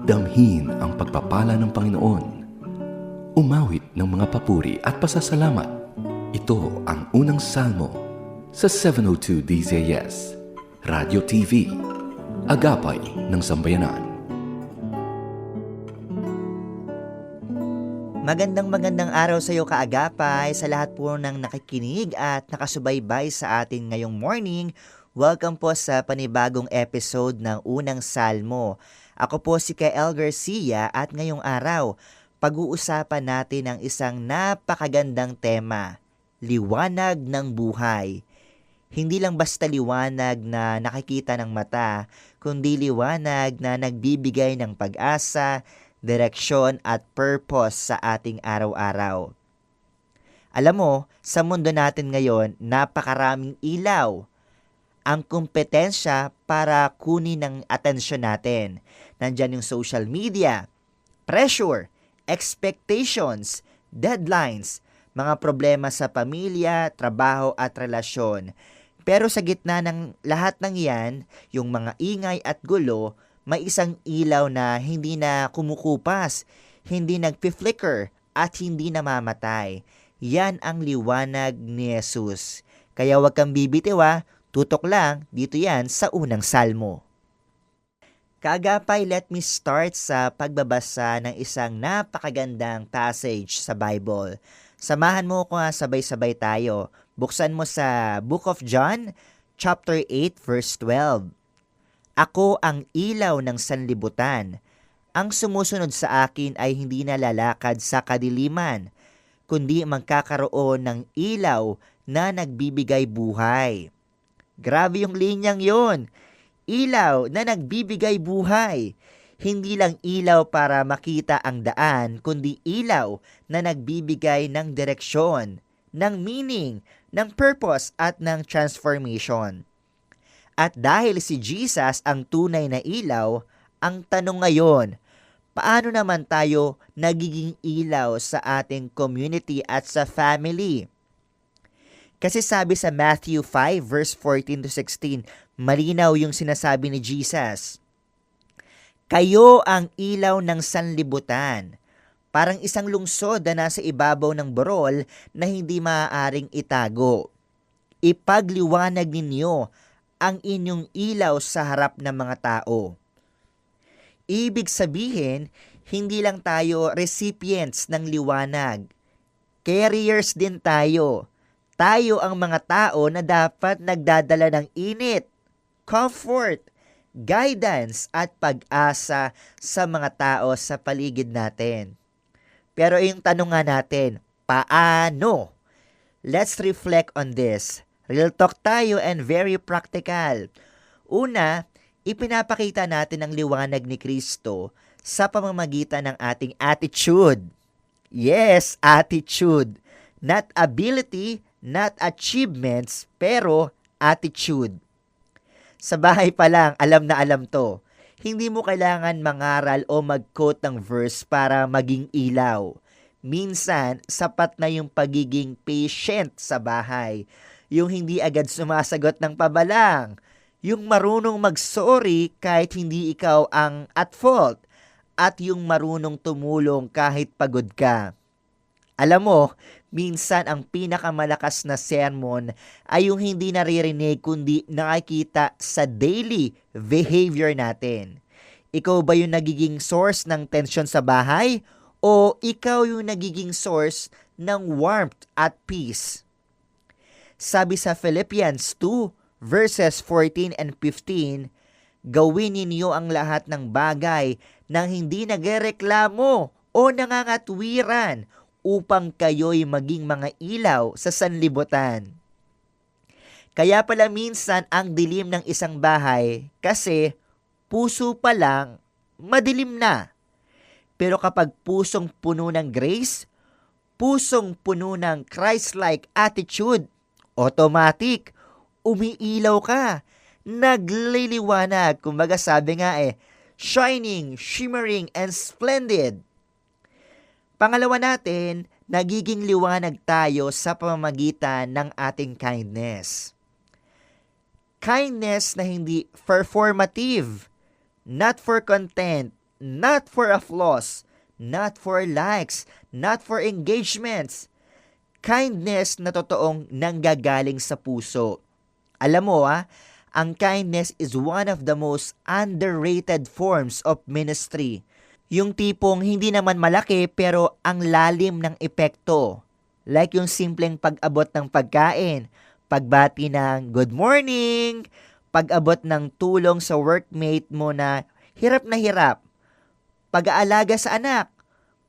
Damhin ang pagpapala ng Panginoon. Umawit ng mga papuri at pasasalamat. Ito ang unang salmo sa 702 DZS, Radio TV, Agapay ng Sambayanan. Magandang araw sa iyo kaagapay, sa lahat po ng nakikinig at nakasubaybay sa atin ngayong morning. Welcome po sa panibagong episode ng Unang Salmo. Ako po si Kael Garcia at ngayong araw, pag-uusapan natin ang isang napakagandang tema, liwanag ng buhay. Hindi lang basta liwanag na nakikita ng mata, kundi liwanag na nagbibigay ng pag-asa, direksyon at purpose sa ating araw-araw. Alam mo, sa mundo natin ngayon, napakaraming ilaw. Ang kompetensya para kunin ang atensyon natin. Nandyan yung social media, pressure, expectations, deadlines, mga problema sa pamilya, trabaho at relasyon. Pero sa gitna ng lahat ng yan, yung mga ingay at gulo, may isang ilaw na hindi na kumukupas, hindi nagpi-flicker at hindi namamatay. Yan ang liwanag ni Jesus. Kaya huwag kang bibitiw, tutok lang, dito yan sa unang salmo. Kaagapay, let me start sa pagbabasa ng isang napakagandang passage sa Bible. Samahan mo ko, sabay-sabay tayo. Buksan mo sa Book of John, chapter 8, verse 12. Ako ang ilaw ng sanlibutan. Ang sumusunod sa akin ay hindi na lalakad sa kadiliman, kundi magkakaroon ng ilaw na nagbibigay buhay. Grabe yung linyang yon. Ilaw na nagbibigay buhay. Hindi lang ilaw para makita ang daan, kundi ilaw na nagbibigay ng direksyon, ng meaning, ng purpose at ng transformation. At dahil si Jesus ang tunay na ilaw, ang tanong ngayon, paano naman tayo nagiging ilaw sa ating community at sa family? Kasi sabi sa Matthew 5 verse 14 to 16, malinaw yung sinasabi ni Jesus. Kayo ang ilaw ng sanlibutan, parang isang lungsod na nasa ibabaw ng burol na hindi maaaring itago. Ipagliwanag ninyo ang inyong ilaw sa harap ng mga tao. Ibig sabihin, hindi lang tayo recipients ng liwanag. Carriers din tayo. Tayo ang mga tao na dapat nagdadala ng init, comfort, guidance at pag-asa sa mga tao sa paligid natin. Pero yung tanong nga natin, paano? Let's reflect on this. Real talk tayo and very practical. Una, ipinapakita natin ang liwanag ni Kristo sa pamamagitan ng ating attitude. Yes, attitude. Not ability, not achievements, pero attitude. Sa bahay pa lang, alam na alam to. Hindi mo kailangan mangaral o mag-quote ng verse para maging ilaw. Minsan, sapat na yung pagiging patient sa bahay. Yung hindi agad sumasagot ng pabalang. Yung marunong mag-sorry kahit hindi ikaw ang at fault. At yung marunong tumulong kahit pagod ka. Alam mo, minsan ang pinakamalakas na sermon ay yung hindi naririnig kundi nakikita sa daily behavior natin. Ikaw ba yung nagiging source ng tension sa bahay? O ikaw yung nagiging source ng warmth at peace? Sabi sa Philippians 2 verses 14 and 15, gawin ninyo ang lahat ng bagay nang hindi nagrereklamo o nangangatwiran upang kayo'y maging mga ilaw sa sanlibutan. Kaya pala minsan ang dilim ng isang bahay kasi puso pa lang madilim na. Pero kapag pusong puno ng grace, pusong puno ng Christ-like attitude, automatic, umiilaw ka, nagliliwanag. Kumbaga sabi nga shining, shimmering, and splendid. Pangalawa natin, nagiging liwanag tayo sa pamamagitan ng ating kindness. Kindness na hindi performative, not for content, not for applause, not for likes, not for engagements. Kindness na totoong nanggagaling sa puso. Alam mo ang kindness is one of the most underrated forms of ministry. Yung tipong hindi naman malaki pero ang lalim ng epekto. Like yung simpleng pag-abot ng pagkain, pagbati ng good morning, pag-abot ng tulong sa workmate mo na hirap, pag-aalaga sa anak,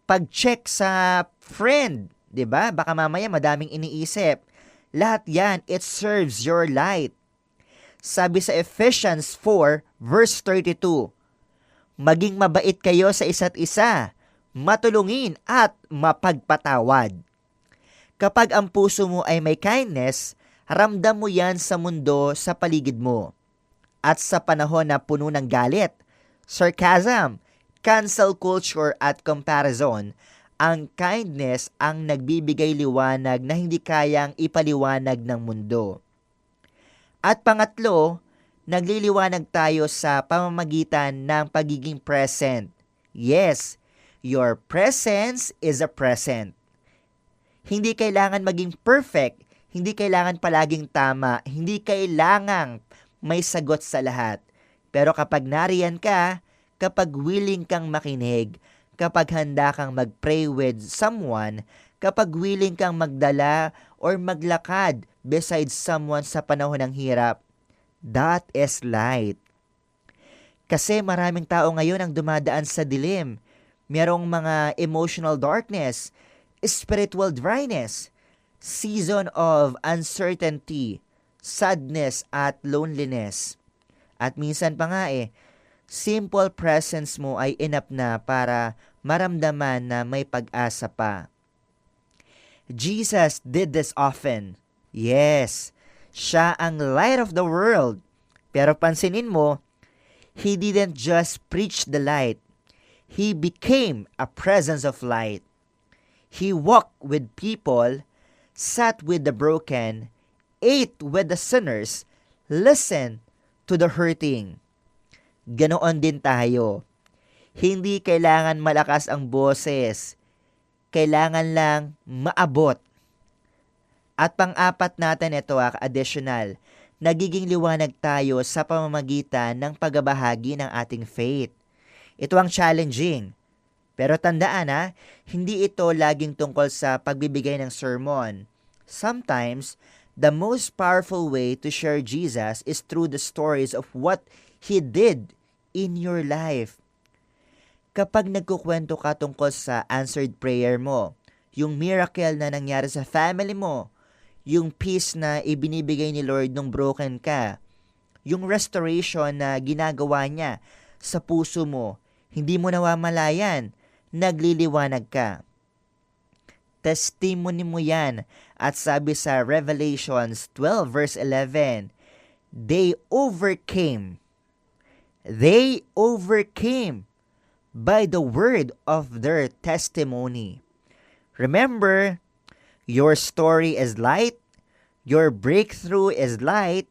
pag-check sa friend, 'di ba? Baka mamaya madaming iniisip. Lahat 'yan, it serves your light. Sabi sa Ephesians 4 verse 32, maging mabait kayo sa isa't isa, matulungin at mapagpatawad. Kapag ang puso mo ay may kindness, ramdam mo yan sa mundo sa paligid mo. At sa panahon na puno ng galit, sarcasm, cancel culture at comparison, ang kindness ang nagbibigay liwanag na hindi kayang ipaliwanag ng mundo. At pangatlo, nagliliwanag tayo sa pamamagitan ng pagiging present. Yes, your presence is a present. Hindi kailangan maging perfect, hindi kailangan palaging tama, hindi kailangang may sagot sa lahat. Pero kapag nariyan ka, kapag willing kang makinig, kapag handa kang mag-pray with someone, kapag willing kang magdala or maglakad beside someone sa panahon ng hirap, that is light. Kasi maraming tao ngayon ang dumadaan sa dilim. Merong mga emotional darkness, spiritual dryness, season of uncertainty, sadness at loneliness. At minsan pa nga simple presence mo ay enough na para maramdaman na may pag-asa pa. Jesus did this often. Yes, siya ang light of the world. Pero pansinin mo, He didn't just preach the light. He became a presence of light. He walked with people, sat with the broken, ate with the sinners, listened to the hurting. Ganoon din tayo. Hindi kailangan malakas ang boses. Kailangan lang maabot. At pang-apat natin ito additional. Nagiging liwanag tayo sa pamamagitan ng pagbabahagi ng ating faith. Ito ang challenging. Pero tandaan hindi ito laging tungkol sa pagbibigay ng sermon. Sometimes, the most powerful way to share Jesus is through the stories of what He did in your life. Kapag nagkukwento ka tungkol sa answered prayer mo, yung miracle na nangyari sa family mo, yung peace na ibinibigay ni Lord nung broken ka, yung restoration na ginagawa niya sa puso mo, hindi mo nawamalayan, nagliliwanag ka. Testimony mo yan. At sabi sa Revelations 12 verse 11, They overcame by the word of their testimony. Remember, your story is light, your breakthrough is light,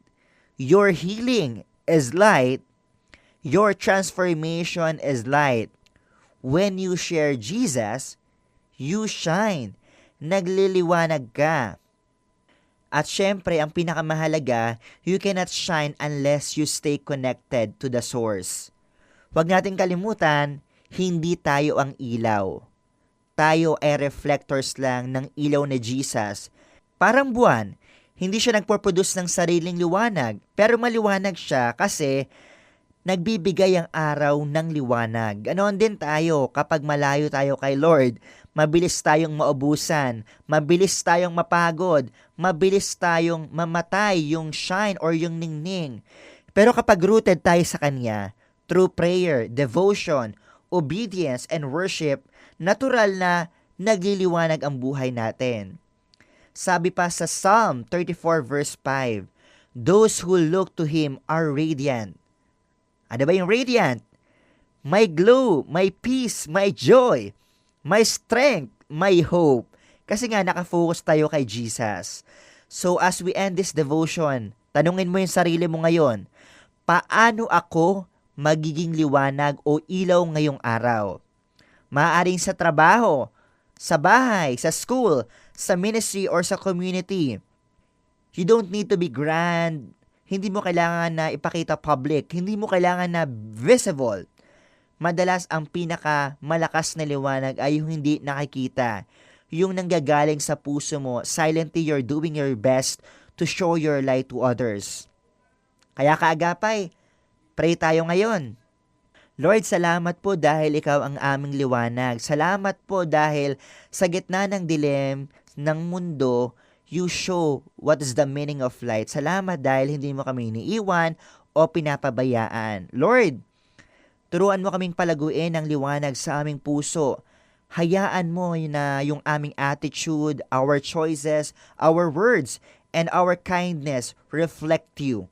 your healing is light, your transformation is light. When you share Jesus, you shine. Nagliliwanag ka. At syempre, ang pinakamahalaga, you cannot shine unless you stay connected to the source. Huwag nating kalimutan, hindi tayo ang ilaw. Tayo ay reflectors lang ng ilaw ni Jesus. Parang buwan, hindi siya nagpo-produce ng sariling liwanag, pero maliwanag siya kasi nagbibigay ang araw ng liwanag. Ganoon din tayo kapag malayo tayo kay Lord. Mabilis tayong maubusan, mabilis tayong mapagod, mabilis tayong mamatay yung shine or yung ningning. Pero kapag rooted tayo sa Kanya, through prayer, devotion, obedience, and worship, natural na nagliliwanag ang buhay natin. Sabi pa sa Psalm 34 verse 5, Those who look to Him are radiant. Ano ba yung radiant? May glow, may peace, may joy, may strength, may hope. Kasi nga nakafocus tayo kay Jesus. So as we end this devotion, tanungin mo yung sarili mo ngayon, paano ako magiging liwanag o ilaw ngayong araw. Maaaring sa trabaho, sa bahay, sa school, sa ministry, or sa community. You don't need to be grand. Hindi mo kailangan na ipakita public. Hindi mo kailangan na visible. Madalas ang pinakamalakas na liwanag ay yung hindi nakikita. Yung nanggagaling sa puso mo, silently you're doing your best to show your light to others. Kaya kaagapay, pray tayo ngayon. Lord, salamat po dahil ikaw ang aming liwanag. Salamat po dahil sa gitna ng dilim ng mundo, you show what is the meaning of light. Salamat dahil hindi mo kami iniiwan o pinapabayaan. Lord, turuan mo kaming palaguin ang liwanag sa aming puso. Hayaan mo na yung aming attitude, our choices, our words, and our kindness reflect you.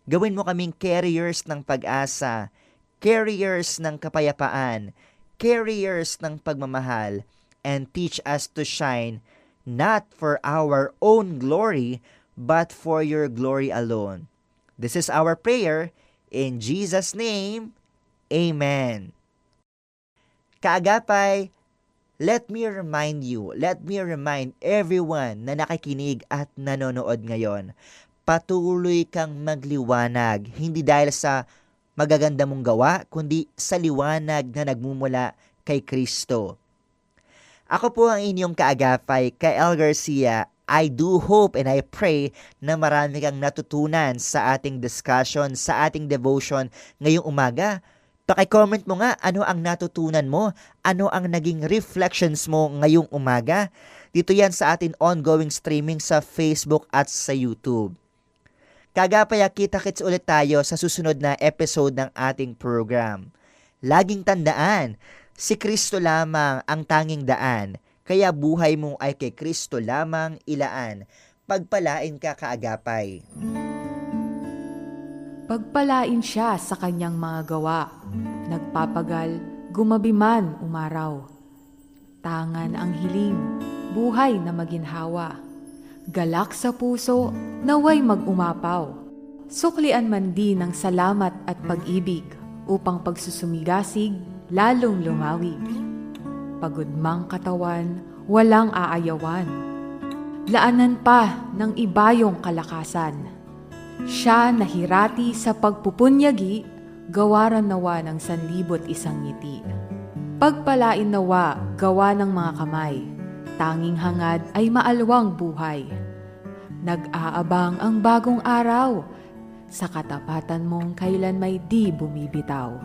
Gawin mo kaming carriers ng pag-asa, carriers ng kapayapaan, carriers ng pagmamahal, and teach us to shine not for our own glory, but for your glory alone. This is our prayer. In Jesus' name, Amen. Kaagapay, let me remind everyone na nakikinig at nanonood ngayon, patuloy kang magliwanag, hindi dahil sa magaganda mong gawa, kundi sa liwanag na nagmumula kay Kristo. Ako po ang inyong kaagapay, Kael Garcia. I do hope and I pray na marami kang natutunan sa ating discussion, sa ating devotion ngayong umaga. Paki-comment mo nga ano ang natutunan mo, ano ang naging reflections mo ngayong umaga. Dito yan sa ating ongoing streaming sa Facebook at sa YouTube. Kagapaya, kita-kits ulit tayo sa susunod na episode ng ating program. Laging tandaan, si Kristo lamang ang tanging daan, kaya buhay mo ay kay Kristo lamang ilaan. Pagpalain ka, kaagapay. Pagpalain siya sa kanyang mga gawa, nagpapagal, gumabi man umaraw. Tangan ang hiling, buhay na maginhawa. Galak sa puso, naway mag-umapaw. Suklian man din ng salamat at pag-ibig, upang pagsusumigasig, lalong lumawig. Pagod mang katawan, walang aayawan. Laanan pa ng ibayong kalakasan. Siya nahirati sa pagpupunyagi, gawaran nawa ng 1,100 ngiti. Pagpalain nawa, gawa ng mga kamay, tanging hangad ay maalwang buhay. Nag-aabang ang bagong araw, sa katapatan mong kailan may di bumibitaw.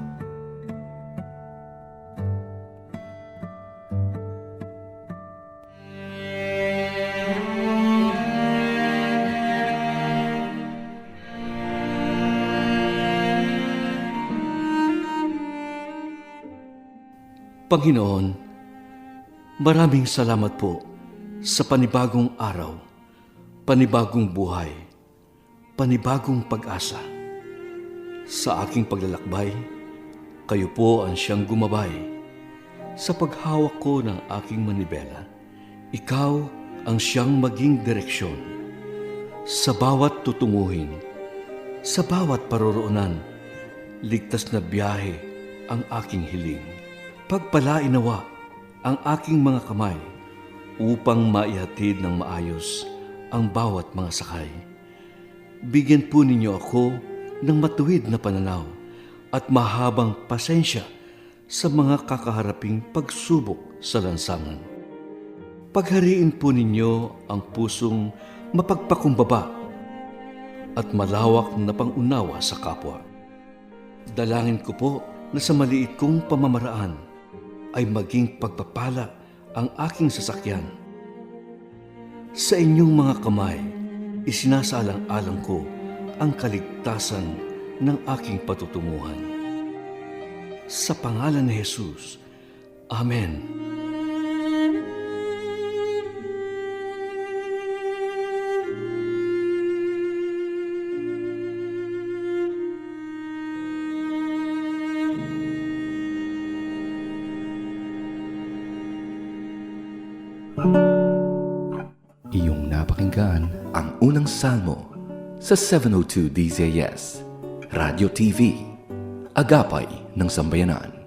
Panginoon, maraming salamat po sa panibagong araw, panibagong buhay, panibagong pag-asa. Sa aking paglalakbay, kayo po ang siyang gumabay. Sa paghawak ko ng aking manibela, ikaw ang siyang maging direksyon. Sa bawat tutunguhin, sa bawat paroroonan, ligtas na biyahe ang aking hiling. Pagpalain nawa ang aking mga kamay upang maihatid ng maayos ang bawat mga sakay. Bigyan po ninyo ako ng matuwid na pananaw at mahabang pasensya sa mga kakaharaping pagsubok sa lansangan. Paghariin po ninyo ang pusong mapagpakumbaba at malawak na pangunawa sa kapwa. Dalangin ko po na sa maliit kong pamamaraan ay maging pagpapala ang aking sasakyan. Sa inyong mga kamay, isinasalang-alang ko ang kaligtasan ng aking patutunguhan. Sa pangalan ni Jesus, Amen. Iyong napakinggan ang unang salmo sa 702 DZS, Radio TV, agapay ng sambayanan.